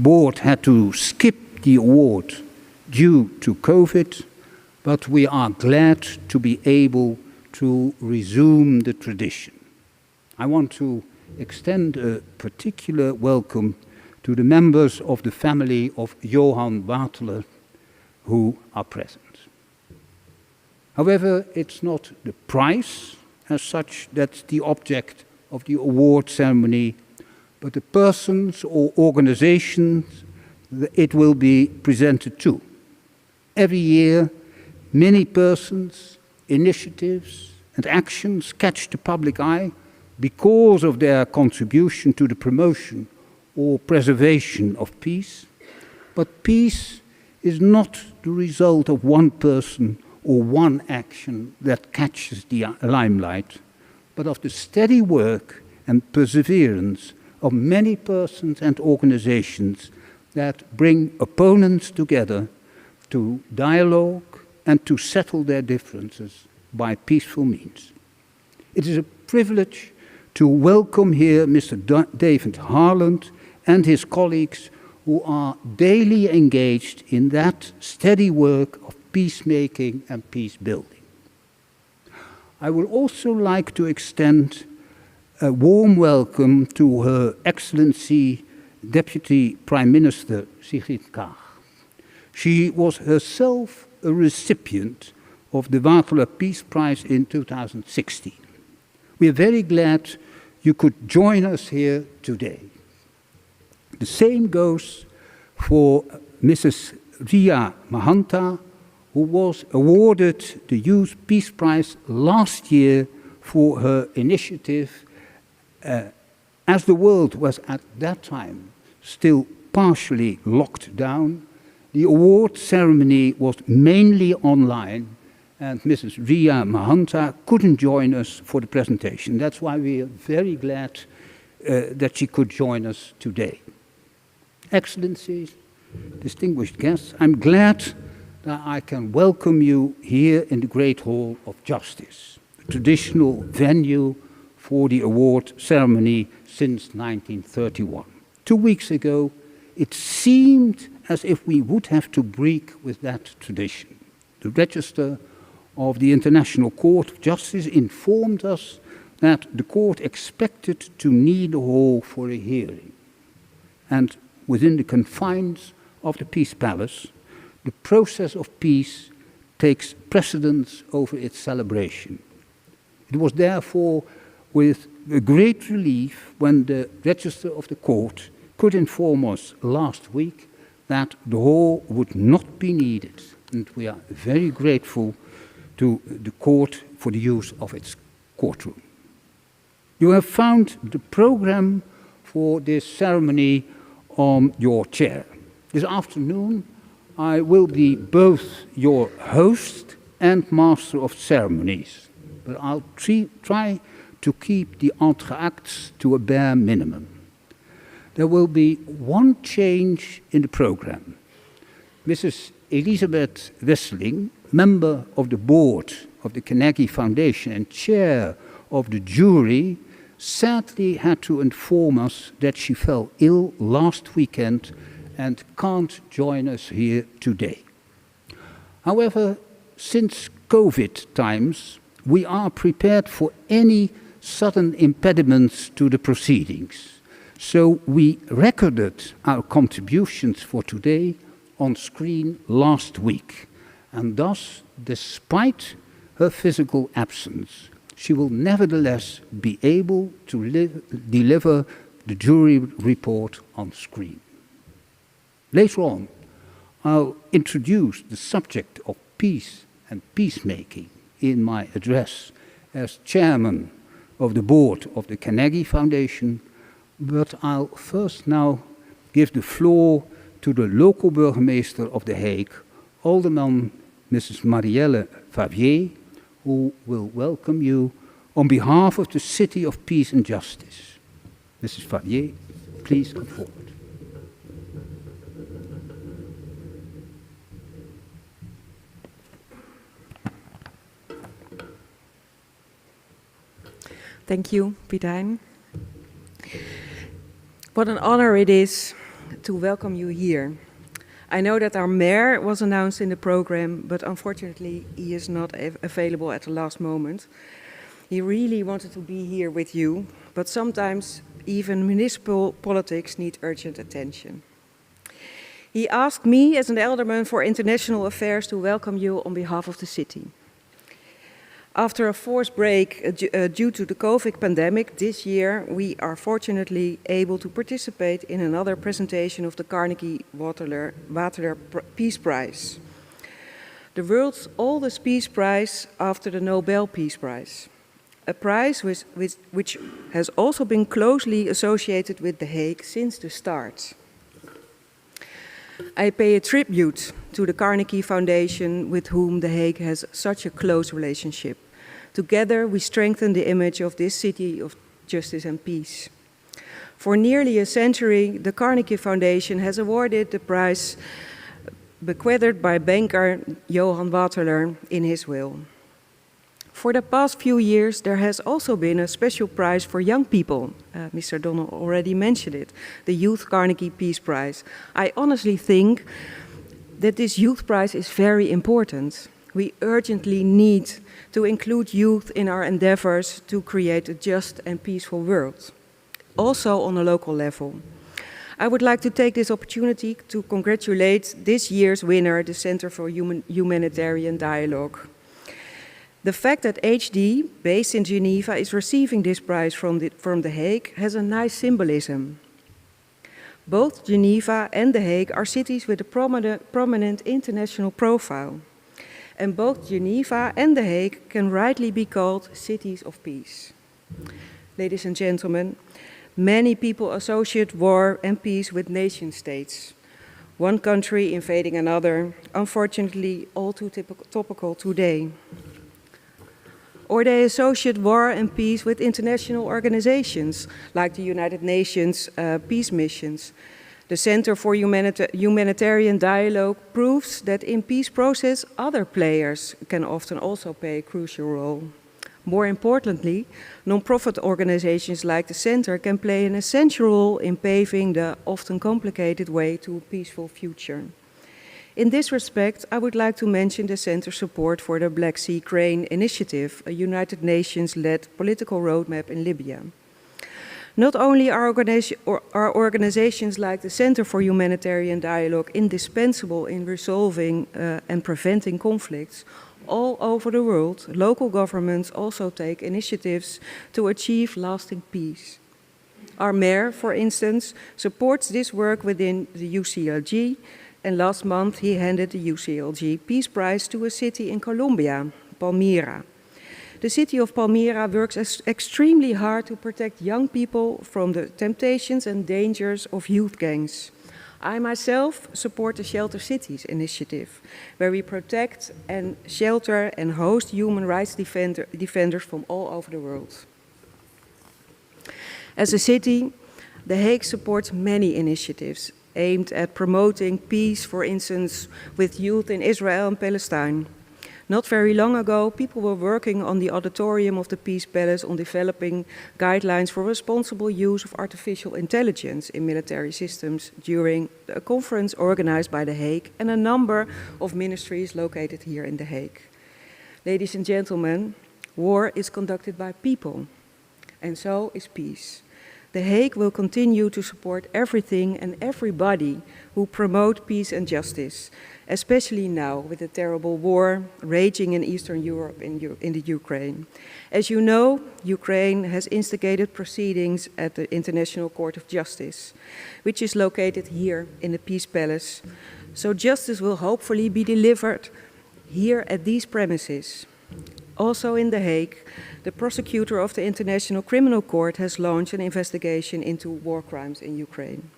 board had to skip the award due to COVID, but we are glad to be able to resume the tradition. I want to extend a particular welcome to the members of the family of Johan Wateler who are present. However, it's not the prize as such that's the object of the award ceremony, but the persons or organizations that it will be presented to. Every year, many persons, initiatives, and actions catch the public eye because of their contribution to the promotion or preservation of peace. But peace is not the result of one person or one action that catches the limelight, but of the steady work and perseverance of many persons and organizations that bring opponents together to dialogue and to settle their differences by peaceful means. It is a privilege to welcome here Mr. David Harland and his colleagues who are daily engaged in that steady work of peacemaking and peace building. I would also like to extend a warm welcome to Her Excellency Deputy Prime Minister Sigrid Kaag. She was herself a recipient of the Wateler Peace Prize in 2016. We are very glad you could join us here today. The same goes for Mrs. Rhea Mahanta, who was awarded the Youth Peace Prize last year for her initiative, as the world was at that time still partially locked down. The award ceremony was mainly online, and Mrs. Rhea Mahanta couldn't join us for the presentation. That's why we are very glad that she could join us today. Excellencies, distinguished guests, I'm glad that I can welcome you here in the Great Hall of Justice, the traditional venue for the award ceremony since 1931. 2 weeks ago, it seemed as if we would have to break with that tradition. The Register of the International Court of Justice informed us that the court expected to need a hall for a hearing. And within the confines of the Peace Palace, the process of peace takes precedence over its celebration. It was therefore with a great relief when the Register of the Court could inform us last week that the hall would not be needed, and we are very grateful to the court for the use of its courtroom. You have found the program for this ceremony on your chair. This afternoon, I will be both your host and master of ceremonies, but I'll try to keep the entr'actes to a bare minimum. There will be one change in the program. Mrs. Elisabeth Wesseling, member of the board of the Carnegie Foundation and chair of the jury, sadly had to inform us that she fell ill last weekend and can't join us here today. However, since COVID times, we are prepared for any sudden impediments to the proceedings. So we recorded our contributions for today on screen last week. And thus, despite her physical absence, she will nevertheless be able to deliver the jury report on screen. Later on, I'll introduce the subject of peace and peacemaking in my address as chairman of the board of the Carnegie Foundation, but I'll first now give the floor to the local burgemeester of The Hague, Alderman Mrs. Marielle Vavier, who will welcome you on behalf of the City of Peace and Justice. Mrs. Vavier, please come forward. Thank you, Piet Hein. What an honor it is to welcome you here. I know that our mayor was announced in the program, but unfortunately he is not available at the last moment. He really wanted to be here with you, but sometimes even municipal politics need urgent attention. He asked me as an alderman for international affairs to welcome you on behalf of the city. After a forced break due to the COVID pandemic, this year we are fortunately able to participate in another presentation of the Carnegie Wateler Peace Prize, the world's oldest peace prize after the Nobel Peace Prize, a prize which has also been closely associated with The Hague since the start. I pay a tribute to the Carnegie Foundation, with whom The Hague has such a close relationship. Together, we strengthen the image of this city of justice and peace. For nearly a century, the Carnegie Foundation has awarded the prize bequeathed by banker Johan Wateler in his will. For the past few years, there has also been a special prize for young people. Mr. Donnell already mentioned it, the Youth Carnegie Peace Prize. I honestly think that this youth prize is very important. We urgently need to include youth in our endeavors to create a just and peaceful world, also on a local level. I would like to take this opportunity to congratulate this year's winner, the Centre for Humanitarian Dialogue. The fact that HD, based in Geneva, is receiving this prize from The Hague has a nice symbolism. Both Geneva and The Hague are cities with a prominent international profile. And both Geneva and The Hague can rightly be called cities of peace. Ladies and gentlemen, many people associate war and peace with nation states. One country invading another, unfortunately all too topical today. Or they associate war and peace with international organizations like the United Nations peace missions. The Centre for Humanitarian Dialogue proves that in peace process, other players can often also play a crucial role. More importantly, non-profit organizations like the Centre can play an essential role in paving the often complicated way to a peaceful future. In this respect, I would like to mention the Centre's support for the Black Sea Crane Initiative, a United Nations-led political roadmap in Libya. Not only are organizations like the Centre for Humanitarian Dialogue indispensable in resolving and preventing conflicts, all over the world, local governments also take initiatives to achieve lasting peace. Our mayor, for instance, supports this work within the UCLG, and last month he handed the UCLG Peace Prize to a city in Colombia, Palmyra. The city of Palmyra works extremely hard to protect young people from the temptations and dangers of youth gangs. I myself support the Shelter Cities initiative, where we protect and shelter and host human rights defenders from all over the world. As a city, The Hague supports many initiatives aimed at promoting peace, for instance, with youth in Israel and Palestine. Not very long ago, people were working on the auditorium of the Peace Palace on developing guidelines for responsible use of artificial intelligence in military systems during a conference organized by The Hague and a number of ministries located here in The Hague. Ladies and gentlemen, war is conducted by people, and so is peace. The Hague will continue to support everything and everybody who promote peace and justice, especially now with the terrible war raging in Eastern Europe in the Ukraine. As you know, Ukraine has instigated proceedings at the International Court of Justice, which is located here in the Peace Palace. So justice will hopefully be delivered here at these premises. Also in The Hague, the prosecutor of the International Criminal Court has launched an investigation into war crimes in Ukraine.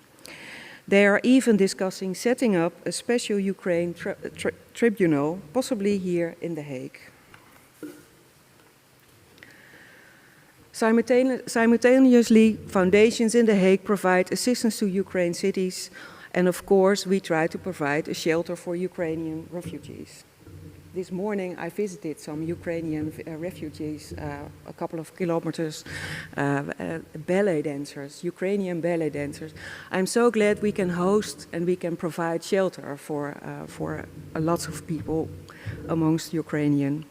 They are even discussing setting up a special Ukraine tribunal, possibly here in The Hague. Simultaneously, foundations in The Hague provide assistance to Ukraine cities, and of course, we try to provide a shelter for Ukrainian refugees. this morning I visited some Ukrainian refugees, a couple of kilometers, ballet dancers, Ukrainian ballet dancers. I'm so glad we can host and we can provide shelter for lots of people amongst Ukrainian.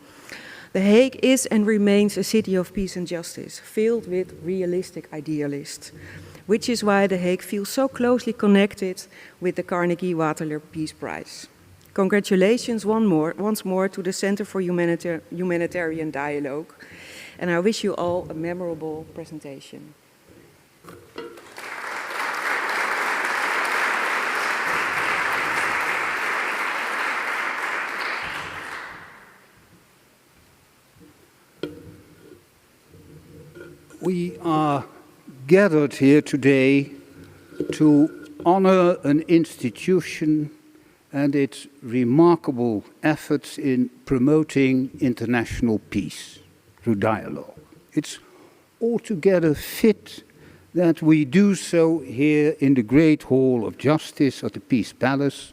The Hague is and remains a city of peace and justice, filled with realistic idealists, which is why The Hague feels so closely connected with the Carnegie Wateler Peace Prize. Congratulations once more to the Centre for Humanitarian Dialogue, and I wish you all a memorable presentation. We are gathered here today to honor an institution and its remarkable efforts in promoting international peace through dialogue. It's altogether fit that we do so here in the Great Hall of Justice of the Peace Palace,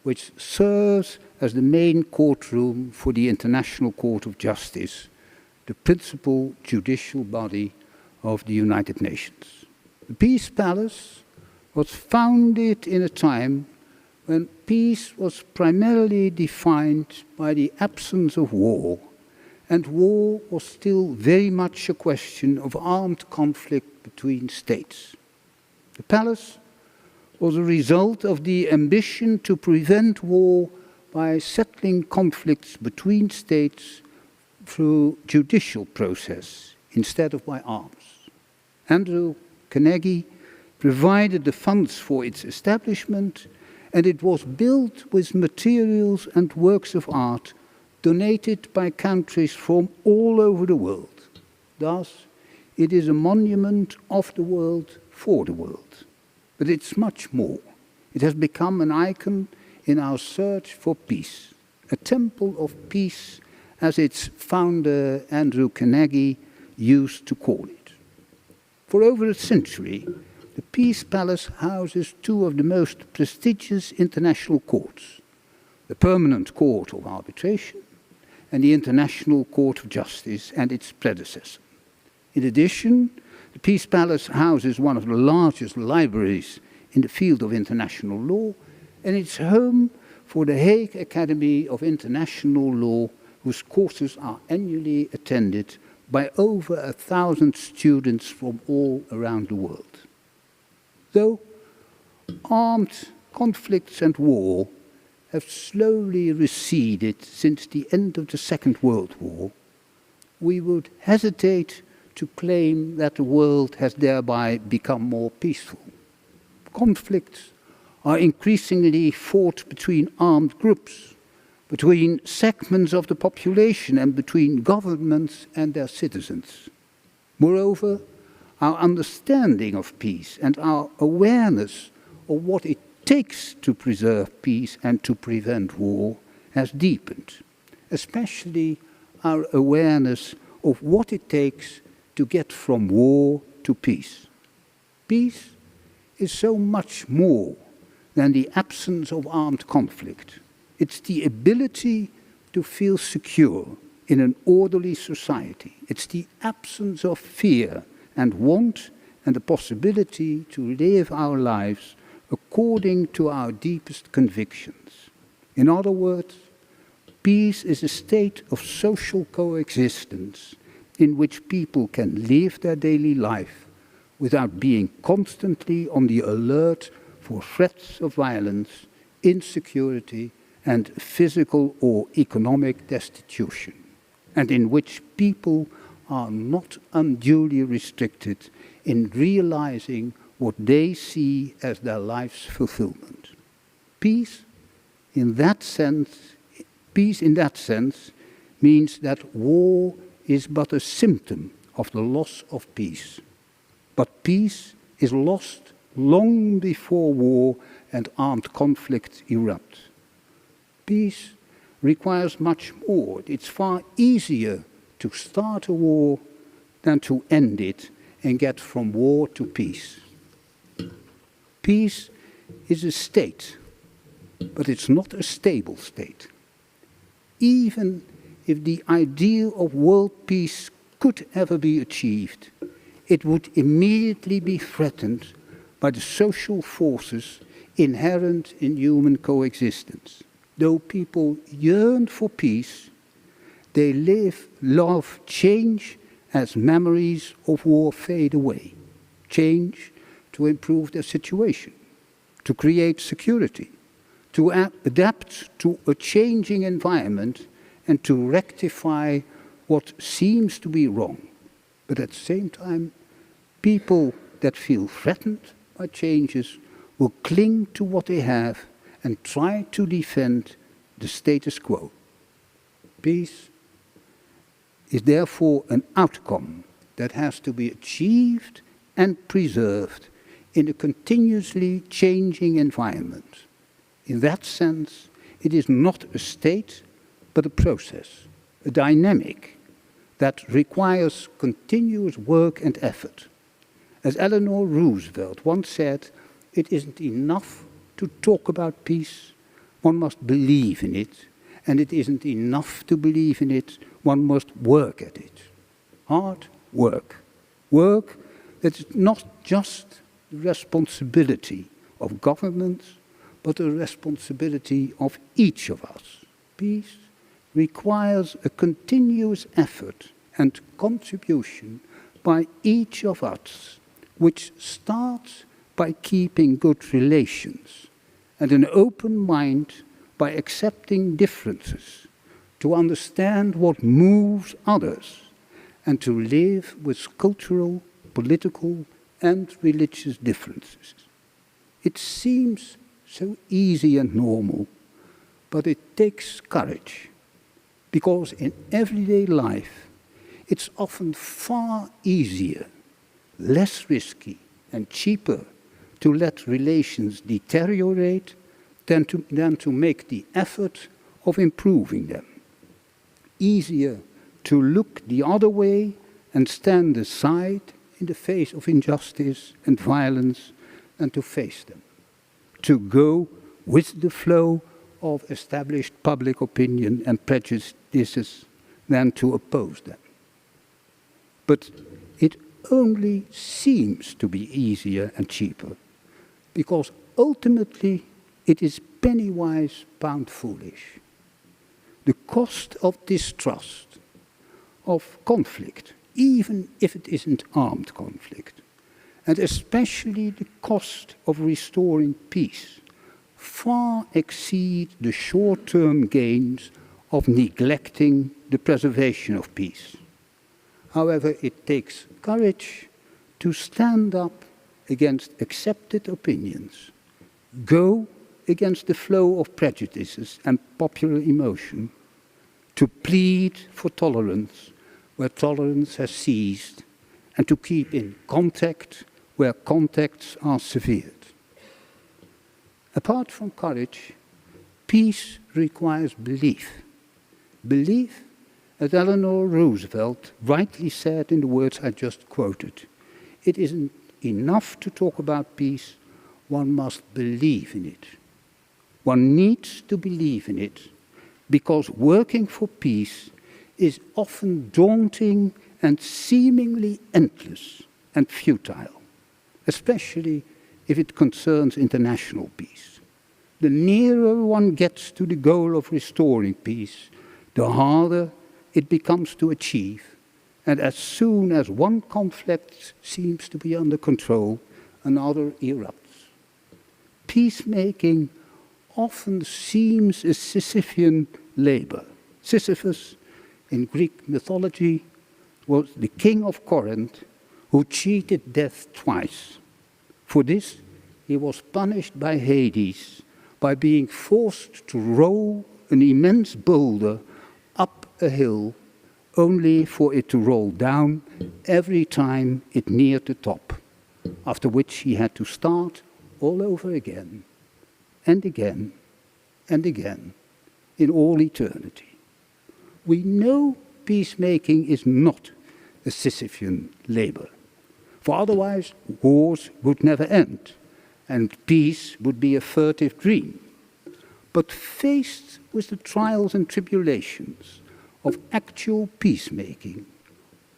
which serves as the main courtroom for the International Court of Justice, the principal judicial body of the United Nations. The Peace Palace was founded in a time when peace was primarily defined by the absence of war, and war was still very much a question of armed conflict between states. The palace was a result of the ambition to prevent war by settling conflicts between states through judicial process instead of by arms. Andrew Carnegie provided the funds for its establishment, and it was built with materials and works of art donated by countries from all over the world. Thus, it is a monument of the world for the world. But it's much more. It has become an icon in our search for peace, a temple of peace, as its founder Andrew Carnegie used to call it. For over a century, the Peace Palace houses two of the most prestigious international courts, the Permanent Court of Arbitration and the International Court of Justice and its predecessor. In addition, the Peace Palace houses one of the largest libraries in the field of international law, and it's home for the Hague Academy of International Law, whose courses are annually attended by over 1,000 students from all around the world. Though armed conflicts and war have slowly receded since the end of the Second World War, we would hesitate to claim that the world has thereby become more peaceful. Conflicts are increasingly fought between armed groups, between segments of the population, and between governments and their citizens. Moreover, our understanding of peace and our awareness of what it takes to preserve peace and to prevent war has deepened, especially our awareness of what it takes to get from war to peace. Peace is so much more than the absence of armed conflict. It's the ability to feel secure in an orderly society. It's the absence of fear and want, and the possibility to live our lives according to our deepest convictions. In other words, peace is a state of social coexistence in which people can live their daily life without being constantly on the alert for threats of violence, insecurity, and physical or economic destitution, and in which people are not unduly restricted in realizing what they see as their life's fulfillment. Peace in that sense means that war is but a symptom of the loss of peace. But peace is lost long before war and armed conflict erupt. Peace requires much more. It's far easier to start a war than to end it and get from war to peace. Peace is a state, but it's not a stable state. Even if the ideal of world peace could ever be achieved, it would immediately be threatened by the social forces inherent in human coexistence. Though people yearn for peace, they love change as memories of war fade away. Change to improve their situation, to create security, to adapt to a changing environment, and to rectify what seems to be wrong. But at the same time, people that feel threatened by changes will cling to what they have and try to defend the status quo. Peace is therefore an outcome that has to be achieved and preserved in a continuously changing environment. In that sense, it is not a state, but a process, a dynamic that requires continuous work and effort. As Eleanor Roosevelt once said, it isn't enough to talk about peace, one must believe in it, and it isn't enough to believe in it, one must work at it. Hard work. Work that is not just the responsibility of governments, but the responsibility of each of us. Peace requires a continuous effort and contribution by each of us, which starts by keeping good relations and an open mind by accepting differences, to understand what moves others, and to live with cultural, political, and religious differences. It seems so easy and normal, but it takes courage, because in everyday life, it's often far easier, less risky, and cheaper to let relations deteriorate than to make the effort of improving them. Easier to look the other way and stand aside in the face of injustice and violence than to face them. To go with the flow of established public opinion and prejudices than to oppose them. But it only seems to be easier and cheaper, because ultimately it is penny wise, pound foolish. The cost of distrust, of conflict, even if it isn't armed conflict, and especially the cost of restoring peace, far exceed the short-term gains of neglecting the preservation of peace. However, it takes courage to stand up against accepted opinions, go against the flow of prejudices and popular emotion, to plead for tolerance where tolerance has ceased, and to keep in contact where contacts are severed. Apart from courage, peace requires belief. Belief, as Eleanor Roosevelt rightly said in the words I just quoted, it isn't enough to talk about peace, one must believe in it. One needs to believe in it, because working for peace is often daunting and seemingly endless and futile, especially if it concerns international peace. The nearer one gets to the goal of restoring peace, the harder it becomes to achieve, and as soon as one conflict seems to be under control, another erupts. Peacemaking often seems a Sisyphean labor. Sisyphus, in Greek mythology, was the king of Corinth who cheated death twice. For this, he was punished by Hades by being forced to roll an immense boulder up a hill, only for it to roll down every time it neared the top, after which he had to start all over again, and again, and again, in all eternity. We know peacemaking is not a Sisyphean labor, for otherwise wars would never end, and peace would be a furtive dream. But faced with the trials and tribulations of actual peacemaking,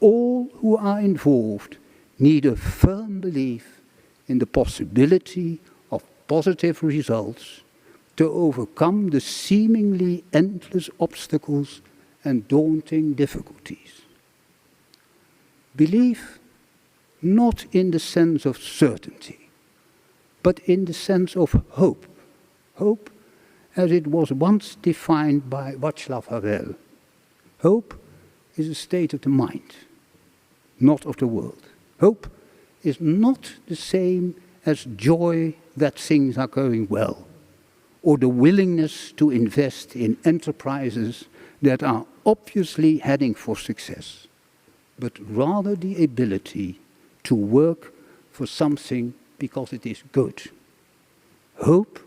all who are involved need a firm belief in the possibility of positive results to overcome the seemingly endless obstacles and daunting difficulties. Belief not in the sense of certainty, but in the sense of hope. Hope as it was once defined by Václav Havel. Hope is a state of the mind, not of the world. Hope is not the same as joy that things are going well, or the willingness to invest in enterprises that are obviously heading for success, but rather the ability to work for something because it is good. Hope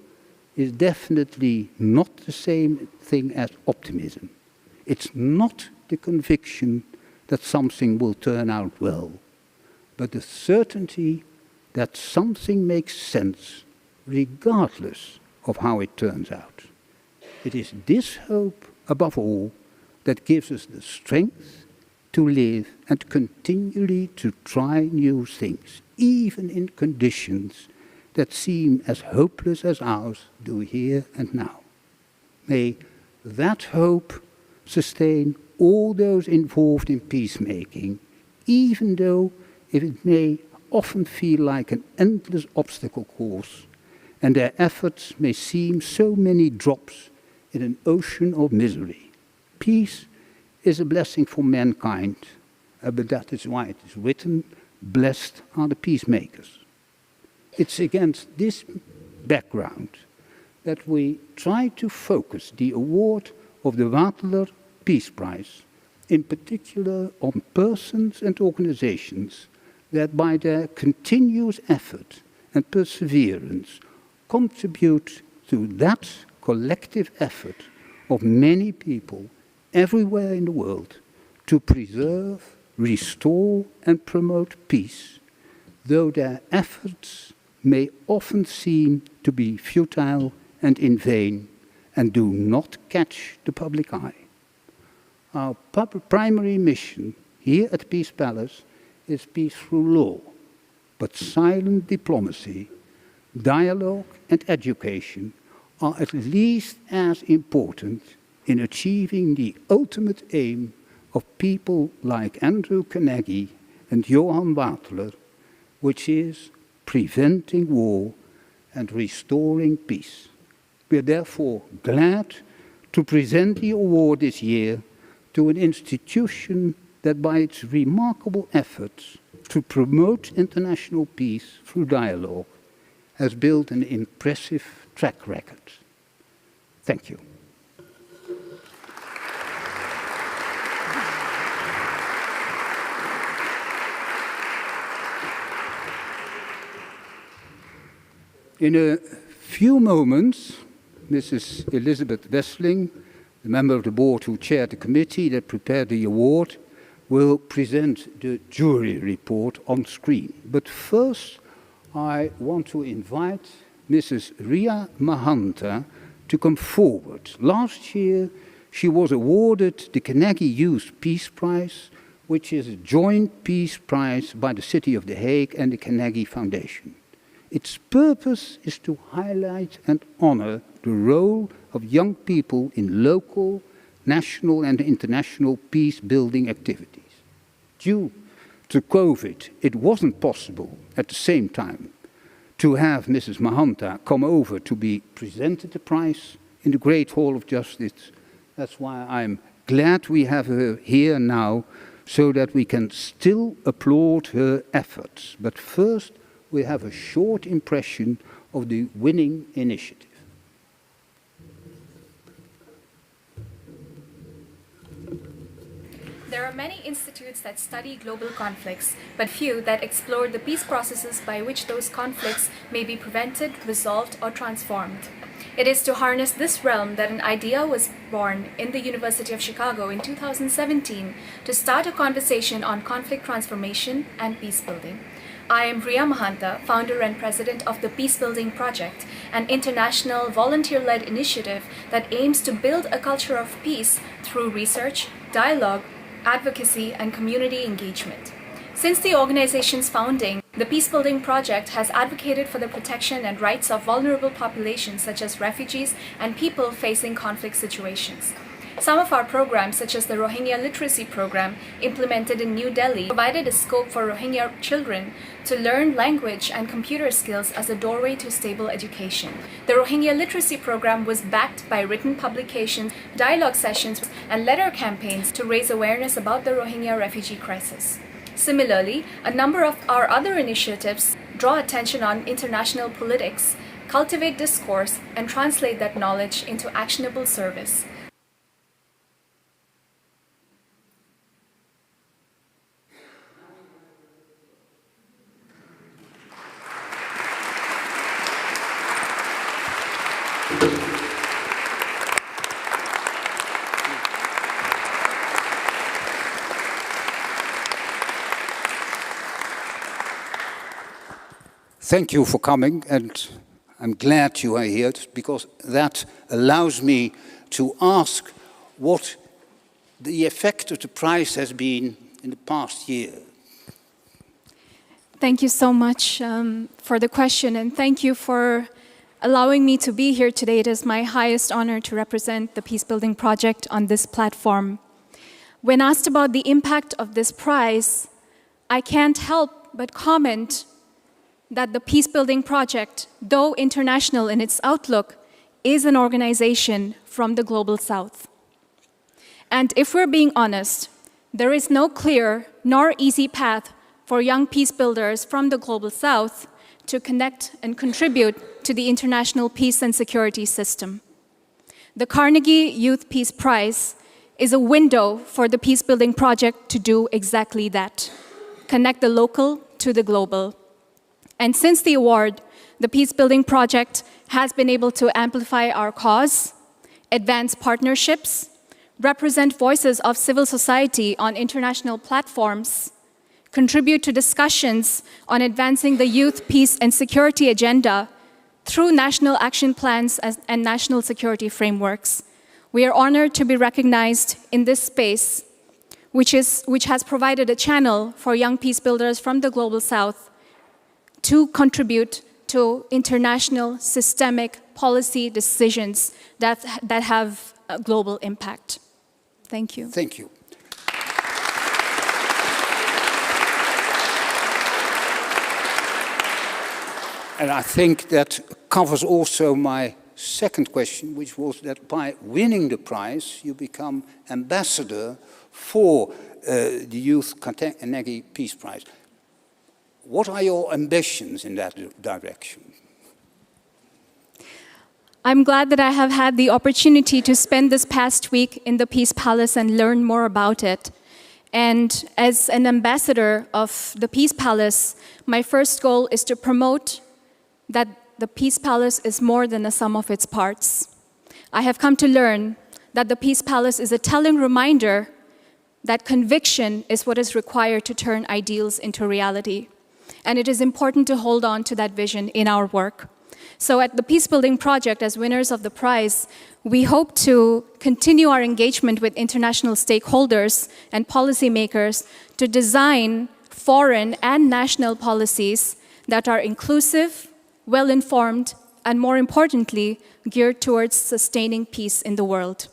is definitely not the same thing as optimism. It's not the conviction that something will turn out well, but the certainty that something makes sense regardless of how it turns out. It is this hope, above all, that gives us the strength to live and continually to try new things, even in conditions that seem as hopeless as ours do here and now. May that hope sustain all those involved in peacemaking, even though it may often feel like an endless obstacle course, and their efforts may seem so many drops in an ocean of misery. Peace is a blessing for mankind, but that is why it is written, "Blessed are the peacemakers." It's against this background that we try to focus the award of the Wateler Peace Prize, in particular on persons and organizations that by their continuous effort and perseverance contribute to that collective effort of many people everywhere in the world to preserve, restore and promote peace, though their efforts may often seem to be futile and in vain and do not catch the public eye. Our primary mission here at Peace Palace is peace through law, but silent diplomacy, dialogue and education are at least as important in achieving the ultimate aim of people like Andrew Carnegie and Johan Wateler, which is preventing war and restoring peace. We are therefore glad to present the award this year to an institution that by its remarkable efforts to promote international peace through dialogue has built an impressive track record. Thank you. In a few moments, Mrs. Elisabeth Wesseling, the member of the board who chaired the committee that prepared the award, will present the jury report on screen. But first, I want to invite Mrs. Rhea Mahanta to come forward. Last year, she was awarded the Carnegie Youth Peace Prize, which is a joint peace prize by the City of The Hague and the Carnegie Foundation. Its purpose is to highlight and honor the role of young people in local, national and international peace-building activities. Due to COVID, it wasn't possible at the same time to have Mrs. Mahanta come over to be presented the prize in the Great Hall of Justice. That's why I'm glad we have her here now, so that we can still applaud her efforts. But first, we have a short impression of the winning initiative. There are many institutes that study global conflicts, but few that explore the peace processes by which those conflicts may be prevented, resolved, or transformed. It is to harness this realm that an idea was born in the University of Chicago in 2017 to start a conversation on conflict transformation and peace building. I am Rhea Mahanta, founder and president of the Peacebuilding Project, an international volunteer-led initiative that aims to build a culture of peace through research, dialogue, advocacy, and community engagement. Since the organization's founding, the Peacebuilding Project has advocated for the protection and rights of vulnerable populations such as refugees and people facing conflict situations. Some of our programs, such as the Rohingya Literacy Program, implemented in New Delhi, provided a scope for Rohingya children to learn language and computer skills as a doorway to stable education. The Rohingya Literacy Program was backed by written publications, dialogue sessions, and letter campaigns to raise awareness about the Rohingya refugee crisis. Similarly, a number of our other initiatives draw attention on international politics, cultivate discourse, and translate that knowledge into actionable service. Thank you for coming, and I'm glad you are here because that allows me to ask what the effect of the prize has been in the past year. Thank you so much for the question, and thank you for allowing me to be here today. It is my highest honor to represent the Peacebuilding Project on this platform. When asked about the impact of this prize, I can't help but comment that the Peacebuilding Project, though international in its outlook, is an organization from the Global South. And if we're being honest, there is no clear nor easy path for young peacebuilders from the Global South to connect and contribute to the international peace and security system. The Carnegie Youth Peace Prize is a window for the Peacebuilding Project to do exactly that, connect the local to the global. And since the award, the Peacebuilding Project has been able to amplify our cause, advance partnerships, represent voices of civil society on international platforms, contribute to discussions on advancing the youth, peace, and security agenda through national action plans and national security frameworks. We are honored to be recognized in this space, which has provided a channel for young peacebuilders from the Global South to contribute to international systemic policy decisions that have a global impact. Thank you. Thank you. And I think that covers also my second question, which was that by winning the prize, you become ambassador for the Youth Carnegie Peace Prize. What are your ambitions in that direction? I'm glad that I have had the opportunity to spend this past week in the Peace Palace and learn more about it. And as an ambassador of the Peace Palace, my first goal is to promote that the Peace Palace is more than the sum of its parts. I have come to learn that the Peace Palace is a telling reminder that conviction is what is required to turn ideals into reality. And it is important to hold on to that vision in our work. So at the Peacebuilding Project, as winners of the prize, we hope to continue our engagement with international stakeholders and policymakers to design foreign and national policies that are inclusive, well-informed, and more importantly, geared towards sustaining peace in the world.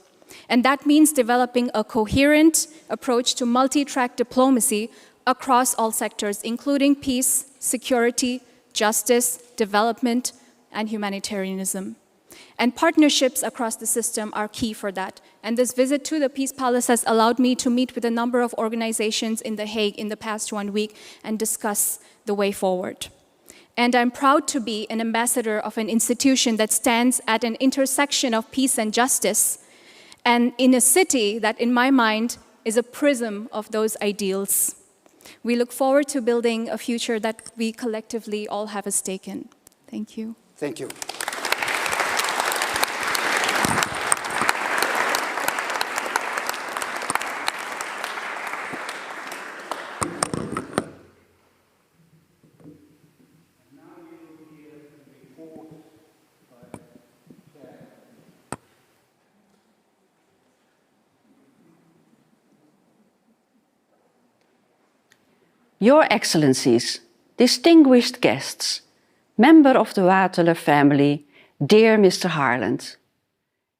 And that means developing a coherent approach to multi-track diplomacy across all sectors, including peace, security, justice, development, and humanitarianism. And partnerships across the system are key for that. And this visit to the Peace Palace has allowed me to meet with a number of organizations in The Hague in the past 1 week and discuss the way forward. And I'm proud to be an ambassador of an institution that stands at an intersection of peace and justice, and in a city that, in my mind, is a prism of those ideals. We look forward to building a future that we collectively all have a stake in. Thank you. Thank you. Your Excellencies, distinguished guests, member of the Wateler family, dear Mr. Harland.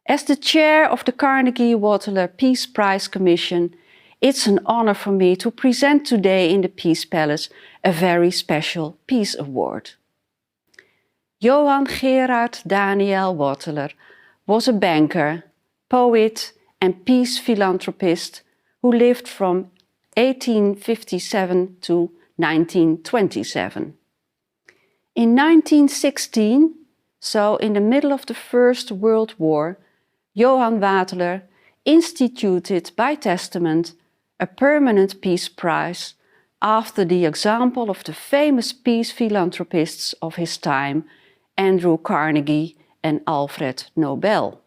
As the chair of the Carnegie Wateler Peace Prize Commission, it's an honor for me to present today in the Peace Palace a very special Peace Award. Johann Gerard Daniel Wateler was a banker, poet and peace philanthropist who lived from 1857 to 1927. In 1916, so in the middle of the First World War, Johann Wateler instituted by testament a permanent peace prize after the example of the famous peace philanthropists of his time, Andrew Carnegie and Alfred Nobel.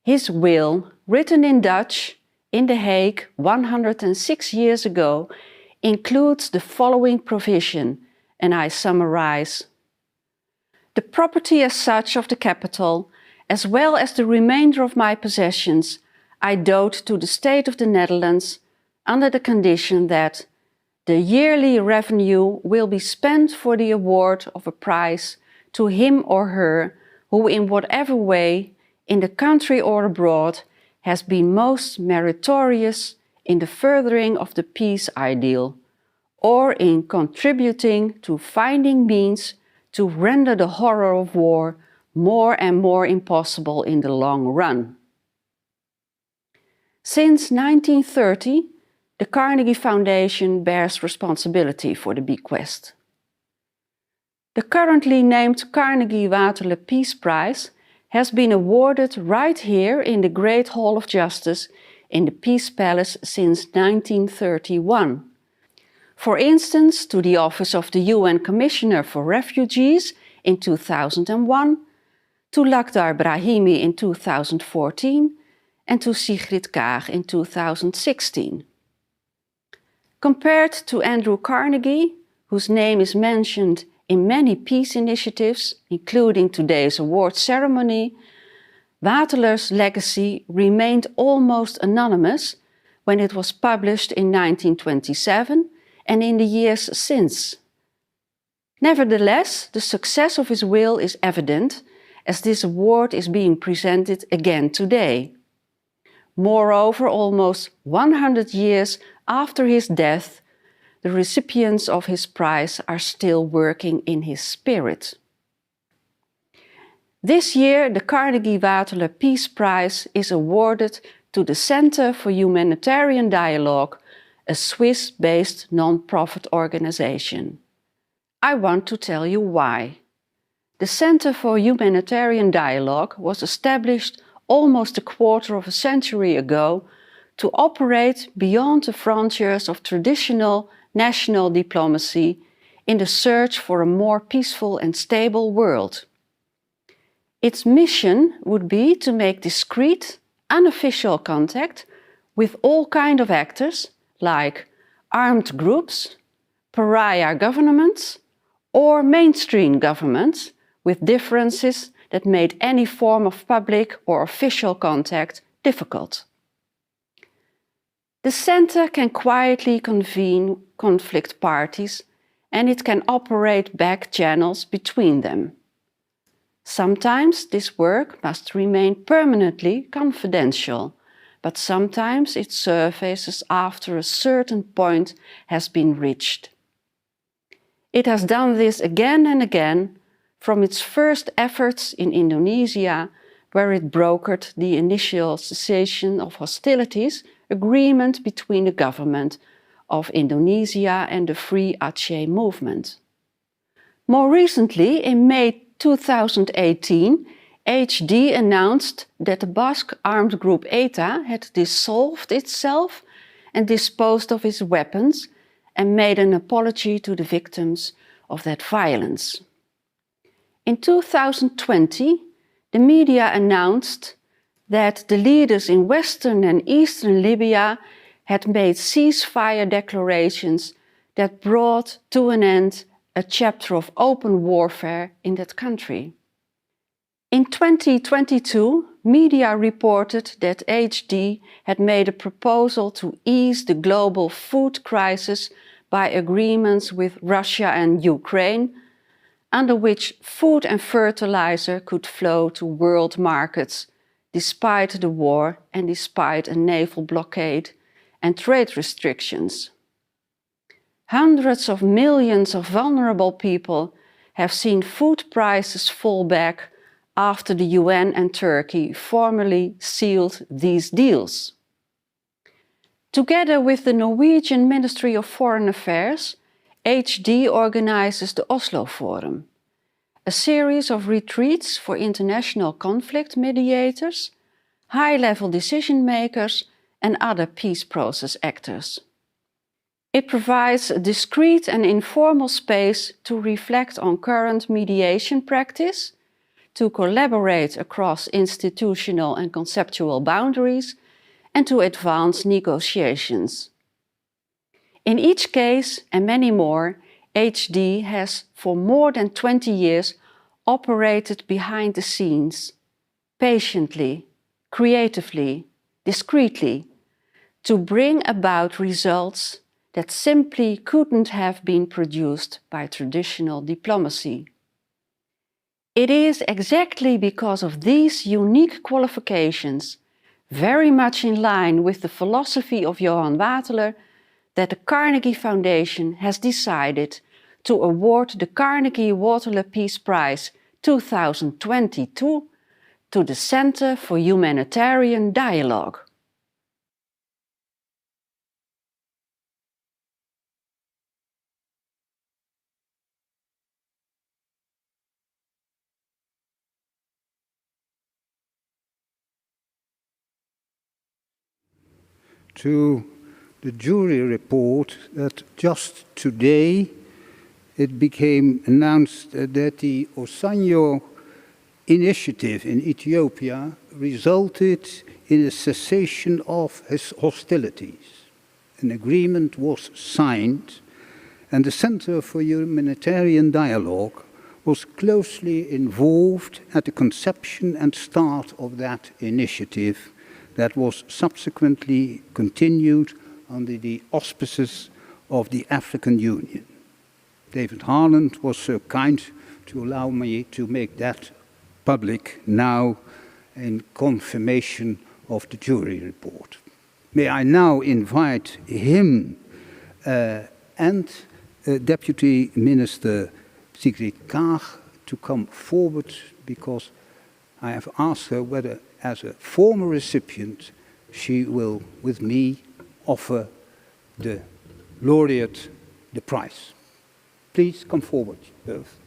His will, written in Dutch in The Hague 106 years ago, includes the following provision, and I summarize. The property as such of the capital, as well as the remainder of my possessions, I dote to the State of the Netherlands under the condition that the yearly revenue will be spent for the award of a prize to him or her who in whatever way, in the country or abroad, has been most meritorious in the furthering of the peace ideal, or in contributing to finding means to render the horror of war more and more impossible in the long run. Since 1930, the Carnegie Foundation bears responsibility for the bequest. The currently named Carnegie Wateler Peace Prize has been awarded right here in the Great Hall of Justice in the Peace Palace since 1931. For instance, to the Office of the UN Commissioner for Refugees in 2001, to Lakhdar Brahimi in 2014 and to Sigrid Kaag in 2016. Compared to Andrew Carnegie, whose name is mentioned in many peace initiatives, including today's award ceremony, Wateler's legacy remained almost anonymous when it was published in 1927 and in the years since. Nevertheless, the success of his will is evident as this award is being presented again today. Moreover, almost 100 years after his death, the recipients of his prize are still working in his spirit. This year, the Carnegie Wateler Peace Prize is awarded to the Centre for Humanitarian Dialogue, a Swiss-based non-profit organization. I want to tell you why. The Centre for Humanitarian Dialogue was established almost a quarter of a century ago to operate beyond the frontiers of traditional national diplomacy in the search for a more peaceful and stable world. Its mission would be to make discreet, unofficial contact with all kinds of actors like armed groups, pariah governments, or mainstream governments with differences that made any form of public or official contact difficult. The Centre can quietly convene conflict parties and it can operate back channels between them. Sometimes this work must remain permanently confidential, but sometimes it surfaces after a certain point has been reached. It has done this again and again, from its first efforts in Indonesia, where it brokered the initial cessation of hostilities agreement between the government of Indonesia and the Free Aceh movement. More recently, in May 2018, HD announced that the Basque armed group ETA had dissolved itself and disposed of its weapons and made an apology to the victims of that violence. In 2020, the media announced that the leaders in western and eastern Libya had made ceasefire declarations that brought to an end a chapter of open warfare in that country. In 2022, media reported that HD had made a proposal to ease the global food crisis by agreements with Russia and Ukraine, under which food and fertilizer could flow to world markets despite the war and despite a naval blockade and trade restrictions. Hundreds of millions of vulnerable people have seen food prices fall back after the UN and Turkey formally sealed these deals. Together with the Norwegian Ministry of Foreign Affairs, HD organizes the Oslo Forum, a series of retreats for international conflict mediators, high-level decision makers, and other peace process actors. It provides a discreet and informal space to reflect on current mediation practice, to collaborate across institutional and conceptual boundaries, and to advance negotiations. In each case, and many more, HD has for more than 20 years operated behind the scenes, patiently, creatively, discreetly, to bring about results that simply couldn't have been produced by traditional diplomacy. It is exactly because of these unique qualifications, very much in line with the philosophy of Johan Wateler, that the Carnegie Foundation has decided to award the Carnegie Wateler Peace Prize 2022 to the Centre for Humanitarian Dialogue. To the jury report that just today it became announced that the Osanyo initiative in Ethiopia resulted in a cessation of hostilities. An agreement was signed, and the Centre for Humanitarian Dialogue was closely involved at the conception and start of that initiative that was subsequently continued under the auspices of the African Union. David Harland was so kind to allow me to make that public now in confirmation of the jury report. May I now invite him and Deputy Minister Sigrid Kaag to come forward, because I have asked her whether, as a former recipient, she will, with me, offer the laureate the prize. Please come forward, both.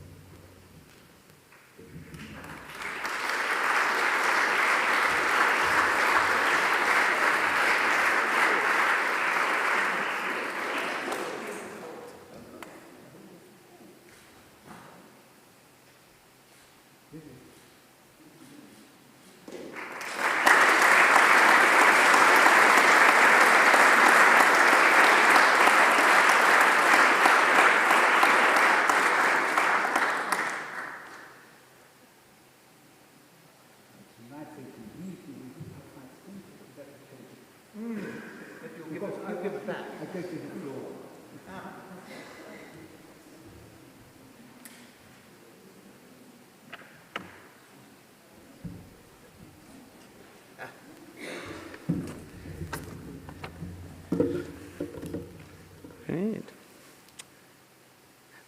Great.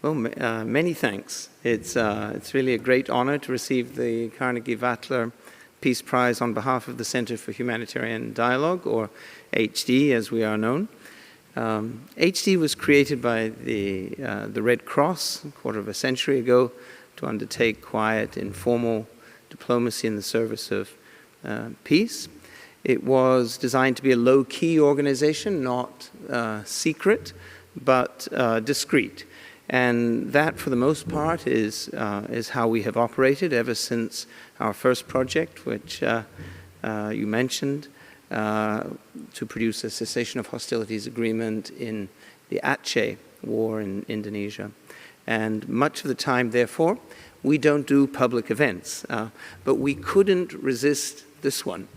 Well, many thanks. It's really a great honor to receive the Carnegie Wateler Peace Prize on behalf of the Centre for Humanitarian Dialogue, or HD as we are known. HD was created by the Red Cross a quarter of a century ago to undertake quiet, informal diplomacy in the service of peace. It was designed to be a low-key organization, not secret, but discreet. And that, for the most part, is how we have operated ever since our first project, which you mentioned, to produce a cessation of hostilities agreement in the Aceh war in Indonesia. And much of the time, therefore, we don't do public events, but we couldn't resist this one.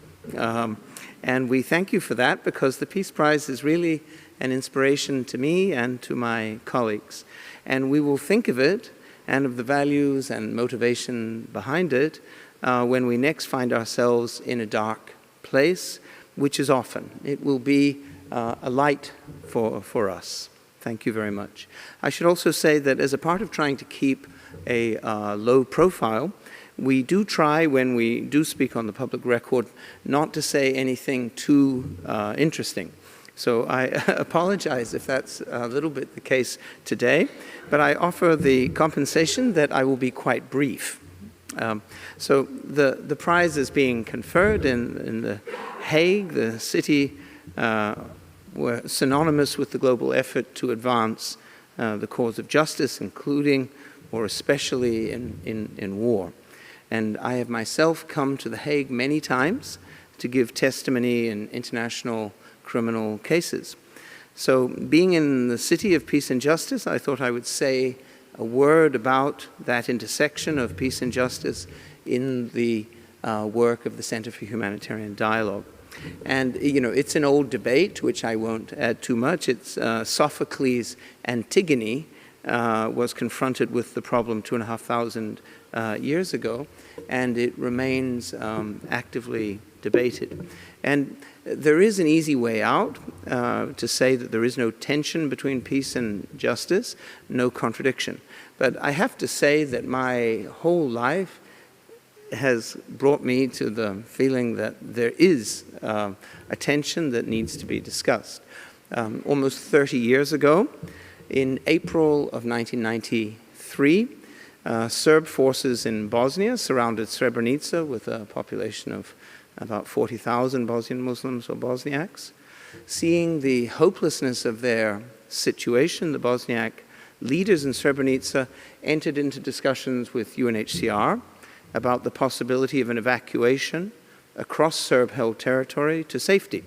And we thank you for that, because the Peace Prize is really an inspiration to me and to my colleagues. And we will think of it and of the values and motivation behind it when we next find ourselves in a dark place, which is often. It will be a light for us. Thank you very much. I should also say that as a part of trying to keep a low profile, we do try, when we do speak on the public record, not to say anything too interesting. So I apologize if that's a little bit the case today, but I offer the compensation that I will be quite brief. So the prize is being conferred in the Hague, the city were synonymous with the global effort to advance the cause of justice, including or especially in war. And I have myself come to The Hague many times to give testimony in international criminal cases. So being in the city of peace and justice, I thought I would say a word about that intersection of peace and justice in the work of the Centre for Humanitarian Dialogue. And, you know, it's an old debate, which I won't add too much. It's Sophocles' Antigone was confronted with the problem 2,500 years ago, and it remains actively debated. And there is an easy way out to say that there is no tension between peace and justice, no contradiction. But I have to say that my whole life has brought me to the feeling that there is a tension that needs to be discussed. Almost 30 years ago, in April of 1993, Serb forces in Bosnia surrounded Srebrenica with a population of about 40,000 Bosnian Muslims or Bosniaks. Seeing the hopelessness of their situation, the Bosniak leaders in Srebrenica entered into discussions with UNHCR about the possibility of an evacuation across Serb-held territory to safety.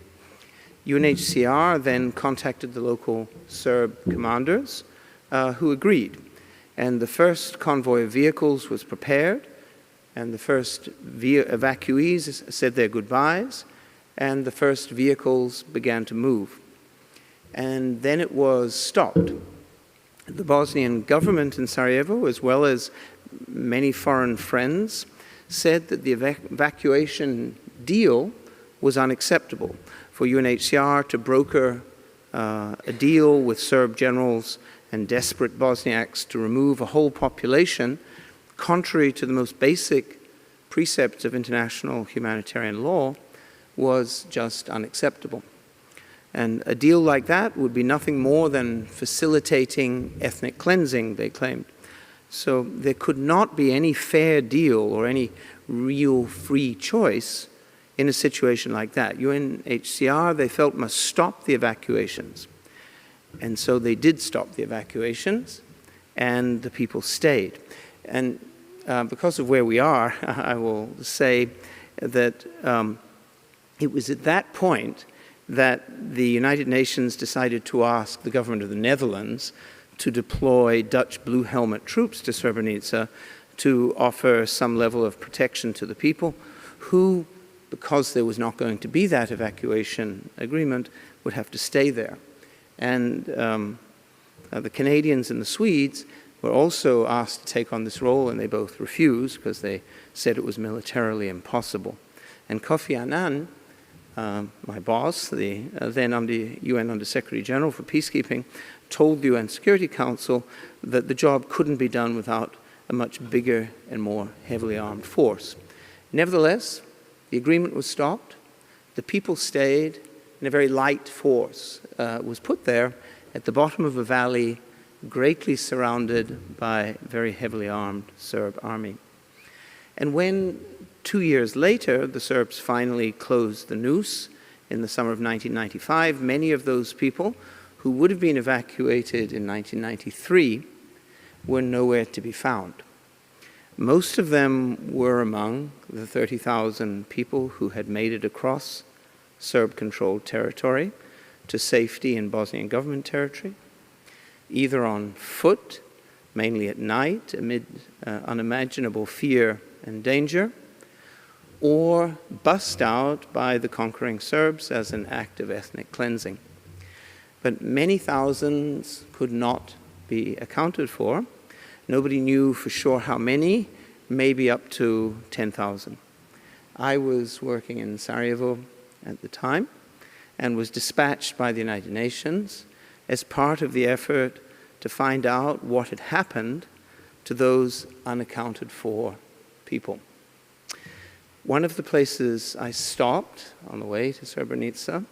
UNHCR then contacted the local Serb commanders who agreed. And the first convoy of vehicles was prepared, and the first evacuees said their goodbyes, and the first vehicles began to move. And then it was stopped. The Bosnian government in Sarajevo, as well as many foreign friends, said that the evacuation deal was unacceptable. For UNHCR to broker a deal with Serb generals and desperate Bosniaks to remove a whole population, contrary to the most basic precepts of international humanitarian law, was just unacceptable. And a deal like that would be nothing more than facilitating ethnic cleansing, they claimed. So there could not be any fair deal or any real free choice in a situation like that. UNHCR, they felt, must stop the evacuations. And so they did stop the evacuations, and the people stayed. And because of where we are, I will say that it was at that point that the United Nations decided to ask the government of the Netherlands to deploy Dutch Blue Helmet troops to Srebrenica to offer some level of protection to the people who, because there was not going to be that evacuation agreement, would have to stay there. And the Canadians and the Swedes were also asked to take on this role, and they both refused because they said it was militarily impossible. And Kofi Annan, my boss, the then UN Under-Secretary General for Peacekeeping, told the UN Security Council that the job couldn't be done without a much bigger and more heavily armed force. Nevertheless, the agreement was stopped, the people stayed, and a very light force was put there at the bottom of a valley, greatly surrounded by a very heavily armed Serb army. And when 2 years later the Serbs finally closed the noose in the summer of 1995, many of those people who would have been evacuated in 1993 were nowhere to be found. Most of them were among the 30,000 people who had made it across Serb-controlled territory to safety in Bosnian government territory, either on foot, mainly at night, amid unimaginable fear and danger, or bussed out by the conquering Serbs as an act of ethnic cleansing. But many thousands could not be accounted for. Nobody knew for sure how many, maybe up to 10,000. I was working in Sarajevo at the time and was dispatched by the United Nations as part of the effort to find out what had happened to those unaccounted for people. One of the places I stopped on the way to Srebrenica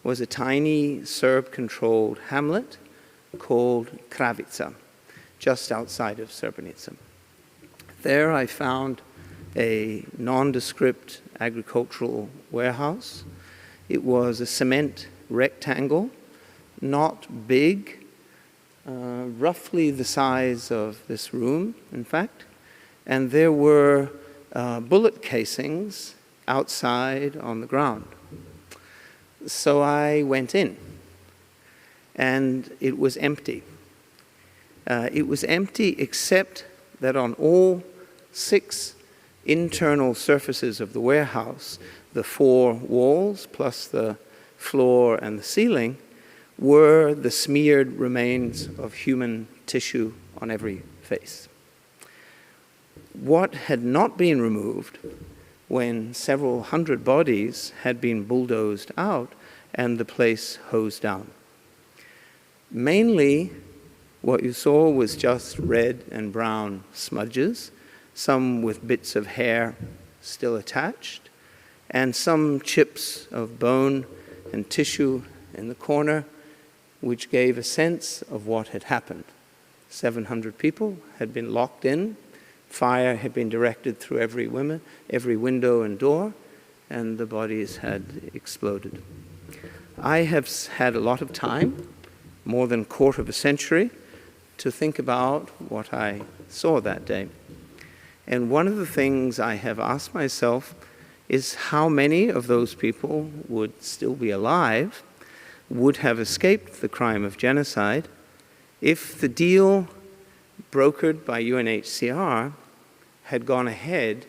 was a tiny Serb-controlled hamlet called Kravica, just outside of Srebrenica. There I found a nondescript agricultural warehouse. It was a cement rectangle, not big, roughly the size of this room, in fact, and there were bullet casings outside on the ground. So I went in, and it was empty. It was empty except that on all 6 internal surfaces of the warehouse, the 4 walls plus the floor and the ceiling, were the smeared remains of human tissue on every face. What had not been removed when several hundred bodies had been bulldozed out and the place hosed down. Mainly, what you saw was just red and brown smudges, some with bits of hair still attached, and some chips of bone and tissue in the corner, which gave a sense of what had happened. 700 people had been locked in, fire had been directed through every window and door, and the bodies had exploded. I have had a lot of time, more than a quarter of a century, to think about what I saw that day. And one of the things I have asked myself is how many of those people would still be alive, would have escaped the crime of genocide, if the deal brokered by UNHCR had gone ahead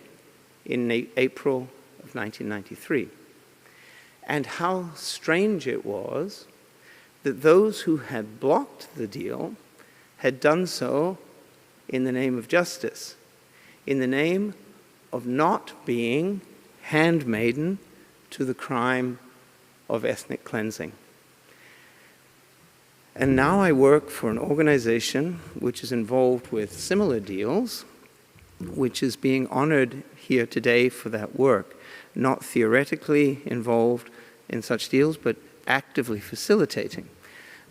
in April of 1993. And how strange it was that those who had blocked the deal had done so in the name of justice, in the name of not being handmaiden to the crime of ethnic cleansing. And now I work for an organization which is involved with similar deals, which is being honored here today for that work, not theoretically involved in such deals, but actively facilitating.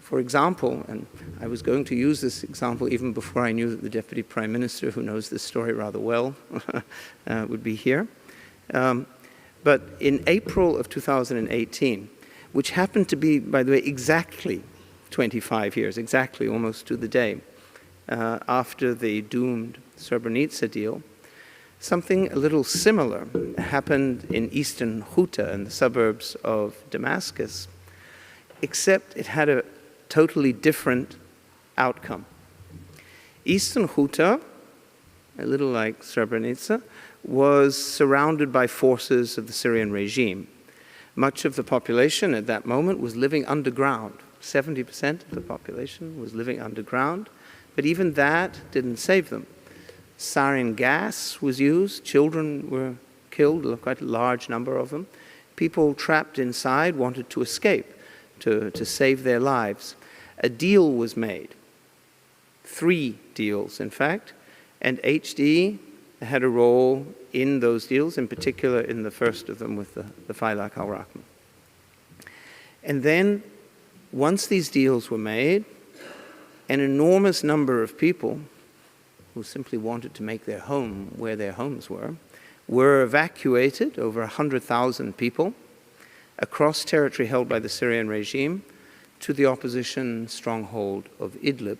For example, and I was going to use this example even before I knew that the Deputy Prime Minister, who knows this story rather well, would be here. But in April of 2018, which happened to be, by the way, exactly 25 years, exactly almost to the day, after the doomed Srebrenica deal, something a little similar happened in eastern Ghouta, in the suburbs of Damascus, except it had a totally different outcome. Eastern Ghouta, a little like Srebrenica, was surrounded by forces of the Syrian regime. Much of the population at that moment was living underground. 70% of the population was living underground, but even that didn't save them. Sarin gas was used, children were killed, quite a large number of them. People trapped inside wanted to escape, to save their lives. A deal was made, 3 deals in fact, and HD had a role in those deals, in particular in the first of them with the Failaq al-Rahman. And then, once these deals were made, an enormous number of people who simply wanted to make their home where their homes were evacuated, over 100,000 people, across territory held by the Syrian regime to the opposition stronghold of Idlib,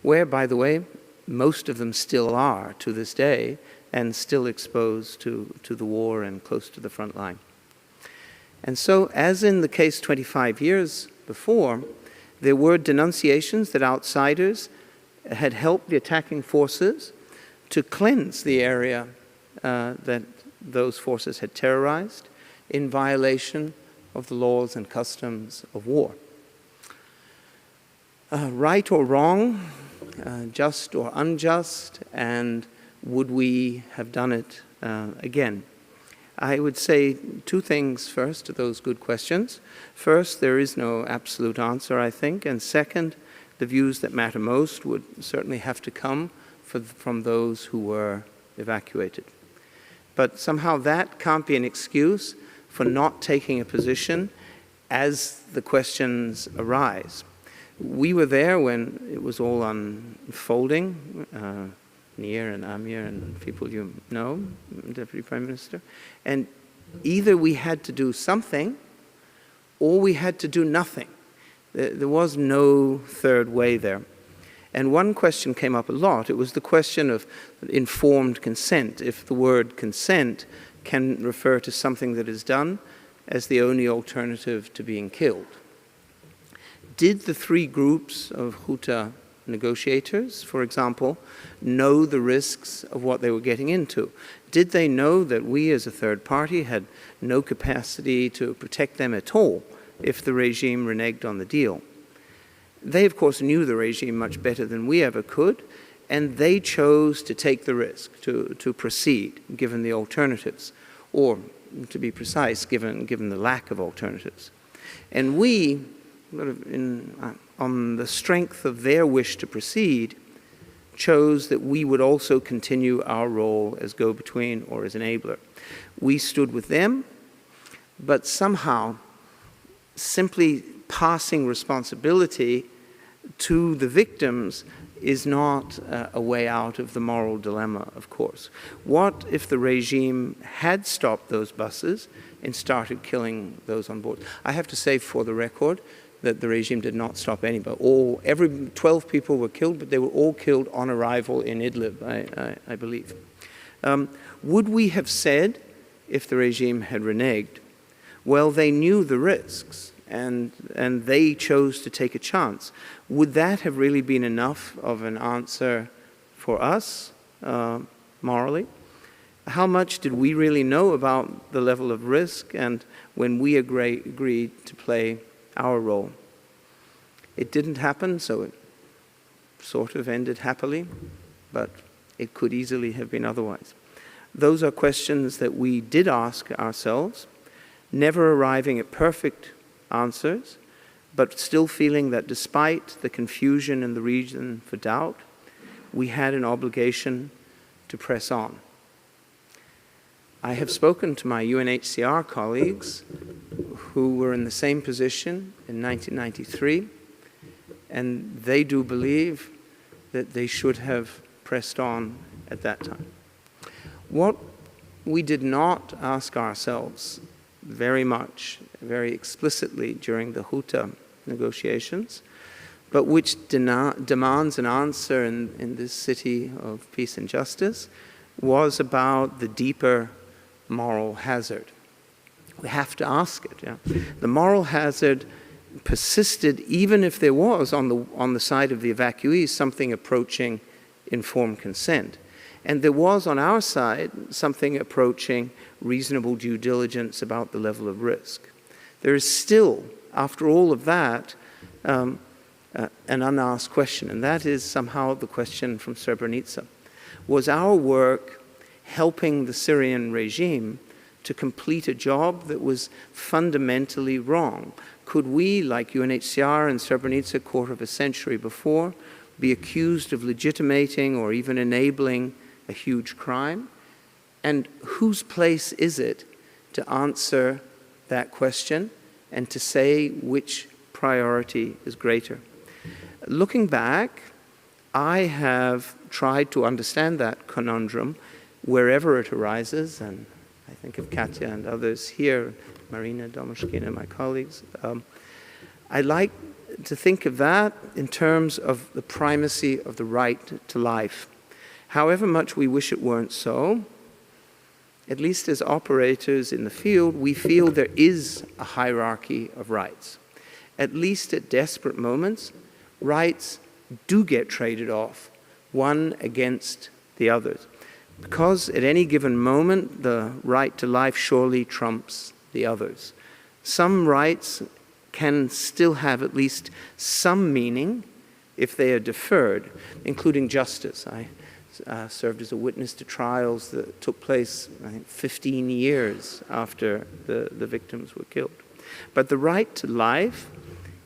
where, by the way, most of them still are to this day and still exposed to the war and close to the front line. And so, as in the case 25 years before, there were denunciations that outsiders had helped the attacking forces to cleanse the area that those forces had terrorized in violation of the laws and customs of war. Right or wrong, just or unjust, and would we have done it again? I would say two things first to those good questions. First, there is no absolute answer, I think, and second, the views that matter most would certainly have to come from those who were evacuated. But somehow that can't be an excuse for not taking a position as the questions arise. We were there when it was all unfolding, Nir and Amir and people you know, Deputy Prime Minister, and either we had to do something or we had to do nothing. There was no third way there. And one question came up a lot. It was the question of informed consent, if the word consent can refer to something that is done as the only alternative to being killed. Did the three groups of Huta negotiators, for example, know the risks of what they were getting into? Did they know that we as a third party had no capacity to protect them at all if the regime reneged on the deal? They, of course, knew the regime much better than we ever could, and they chose to take the risk, to proceed, given the alternatives, or, to be precise, given the lack of alternatives. And we, on the strength of their wish to proceed, chose that we would also continue our role as go-between or as enabler. We stood with them, but somehow simply passing responsibility to the victims is not a way out of the moral dilemma, of course. What if the regime had stopped those buses and started killing those on board? I have to say, for the record, that the regime did not stop anybody. Every 12 people were killed, but they were all killed on arrival in Idlib, I believe. Would we have said, if the regime had reneged, well, they knew the risks, and they chose to take a chance? Would that have really been enough of an answer for us, morally? How much did we really know about the level of risk and when we agreed to play our role? It didn't happen, so it sort of ended happily, but it could easily have been otherwise. Those are questions that we did ask ourselves, never arriving at perfect answers, but still feeling that despite the confusion and the reason for doubt, we had an obligation to press on. I have spoken to my UNHCR colleagues who were in the same position in 1993, and they do believe that they should have pressed on at that time. What we did not ask ourselves very much, very explicitly during the Huta negotiations, but which demands an answer in this city of peace and justice, was about the deeper moral hazard. We have to ask it. Yeah? The moral hazard persisted even if there was on the side of the evacuees something approaching informed consent. And there was on our side something approaching reasonable due diligence about the level of risk. There is still, after all of that, an unasked question, and that is somehow the question from Srebrenica. Was our work helping the Syrian regime to complete a job that was fundamentally wrong? Could we, like UNHCR and Srebrenica a quarter of a century before, be accused of legitimating or even enabling a huge crime? And whose place is it to answer that question and to say which priority is greater? Looking back, I have tried to understand that conundrum wherever it arises, and I think of Katya and others here, Marina Domoshkina, my colleagues. I like to think of that in terms of the primacy of the right to life. However much we wish it weren't so, at least as operators in the field, we feel there is a hierarchy of rights. At least at desperate moments, rights do get traded off, one against the others. because at any given moment, the right to life surely trumps the others. Some rights can still have at least some meaning if they are deferred, including justice. I served as a witness to trials that took place, I think, 15 years after the victims were killed. But the right to life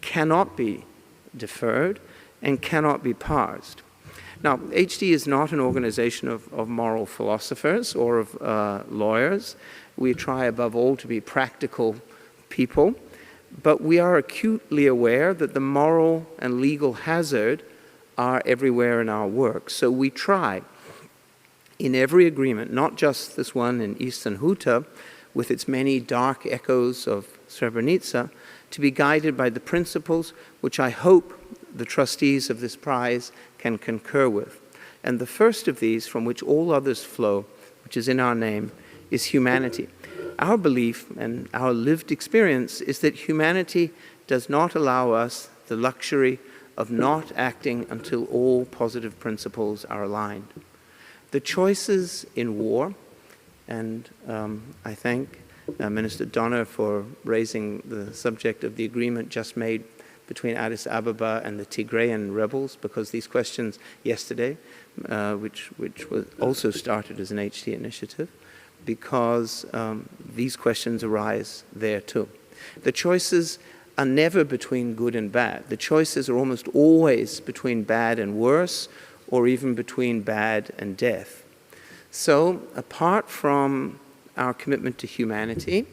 cannot be deferred and cannot be parsed. Now, HD is not an organization of moral philosophers or of lawyers. We try above all to be practical people, but we are acutely aware that the moral and legal hazard are everywhere in our work. So we try in every agreement, not just this one in Eastern Ghouta, with its many dark echoes of Srebrenica, to be guided by the principles which I hope the trustees of this prize can concur with. And the first of these, from which all others flow, which is in our name, is humanity. Our belief and our lived experience is that humanity does not allow us the luxury of not acting until all positive principles are aligned. The choices in war, and I thank Minister Donner for raising the subject of the agreement just made between Addis Ababa and the Tigrayan rebels, because these questions yesterday, which was also started as an HD initiative, because these questions arise there too. The choices are never between good and bad. The choices are almost always between bad and worse, or even between bad and death. So, apart from our commitment to humanity,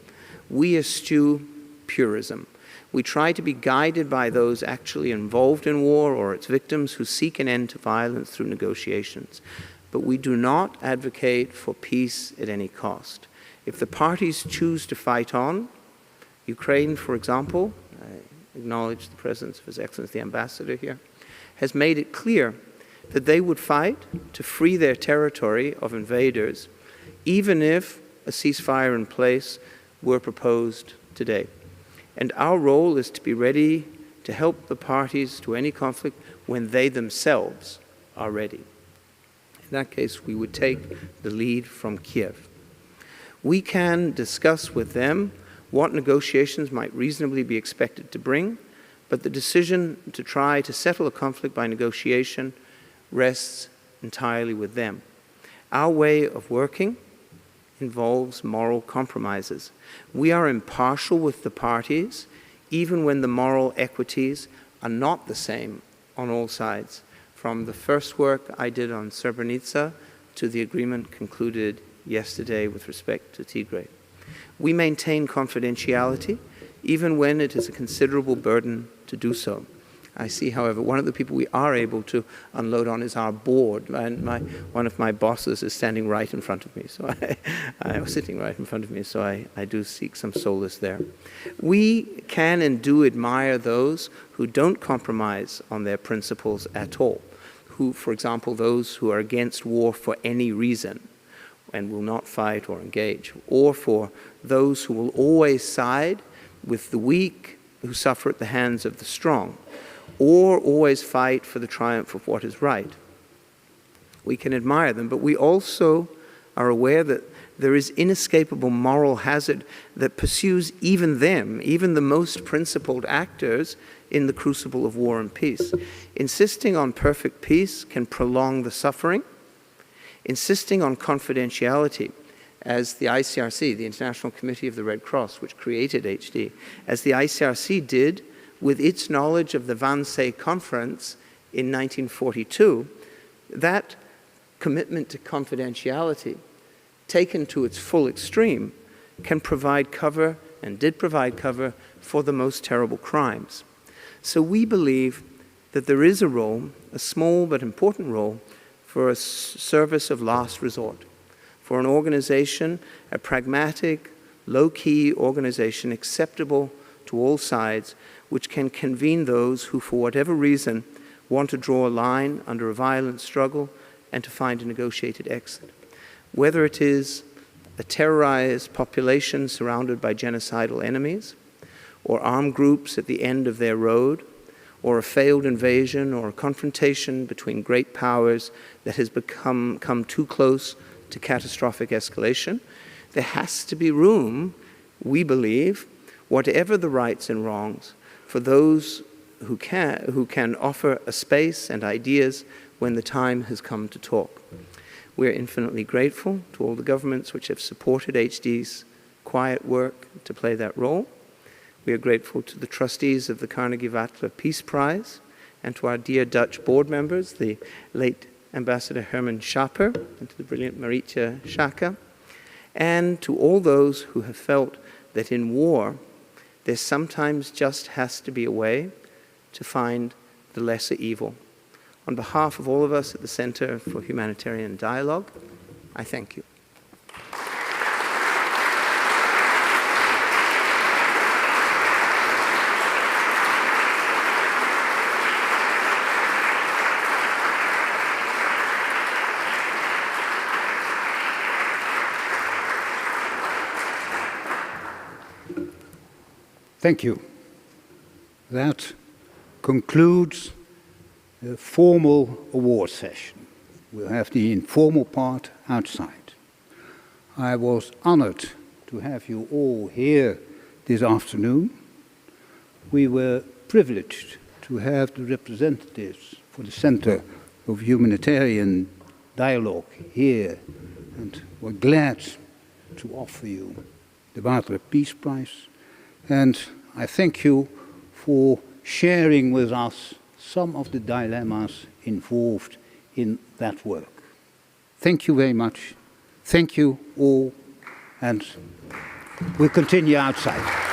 we eschew purism. We try to be guided by those actually involved in war or its victims who seek an end to violence through negotiations. But we do not advocate for peace at any cost. If the parties choose to fight on, Ukraine, for example, I acknowledge the presence of His Excellency the Ambassador here, has made it clear that they would fight to free their territory of invaders, even if a ceasefire in place were proposed today. And our role is to be ready to help the parties to any conflict when they themselves are ready. In that case, we would take the lead from Kiev. We can discuss with them what negotiations might reasonably be expected to bring, but the decision to try to settle a conflict by negotiation rests entirely with them. Our way of working involves moral compromises. We are impartial with the parties, even when the moral equities are not the same on all sides. From the first work I did on Srebrenica to the agreement concluded yesterday with respect to Tigray. We maintain confidentiality, even when it is a considerable burden to do so. I see, however, one of the people we are able to unload on is our board, and one of my bosses is standing right in front of me, so I was sitting right in front of me, so I do seek some solace there. We can and do admire those who don't compromise on their principles at all, who, for example, those who are against war for any reason and will not fight or engage, or for those who will always side with the weak who suffer at the hands of the strong, or always fight for the triumph of what is right. We can admire them, but we also are aware that there is inescapable moral hazard that pursues even them, even the most principled actors in the crucible of war and peace. Insisting on perfect peace can prolong the suffering. Insisting on confidentiality, as the ICRC, the International Committee of the Red Cross, which created HD, as the ICRC did with its knowledge of the Wannsee Conference in 1942, that commitment to confidentiality, taken to its full extreme, can provide cover, and did provide cover, for the most terrible crimes. So we believe that there is a role, a small but important role, for a service of last resort, for an organization, a pragmatic, low-key organization acceptable to all sides, which can convene those who, for whatever reason, want to draw a line under a violent struggle and to find a negotiated exit. Whether it is a terrorized population surrounded by genocidal enemies, or armed groups at the end of their road, or a failed invasion or a confrontation between great powers that has come too close to catastrophic escalation. There has to be room, we believe, whatever the rights and wrongs, for those who can offer a space and ideas when the time has come to talk. We're infinitely grateful to all the governments which have supported HD's quiet work to play that role. We are grateful to the trustees of the Carnegie Wateler Peace Prize and to our dear Dutch board members, the late Ambassador Herman Schapper and to the brilliant Marietje Schaake, and to all those who have felt that in war there sometimes just has to be a way to find the lesser evil. On behalf of all of us at the Centre for Humanitarian Dialogue, I thank you. Thank you. That concludes the formal award session. We'll have the informal part outside. I was honored to have you all here this afternoon. We were privileged to have the representatives for the Centre of Humanitarian Dialogue here, and we're glad to offer you the Wateler Peace Prize. And I thank you for sharing with us some of the dilemmas involved in that work. Thank you very much. Thank you all, and we'll continue outside.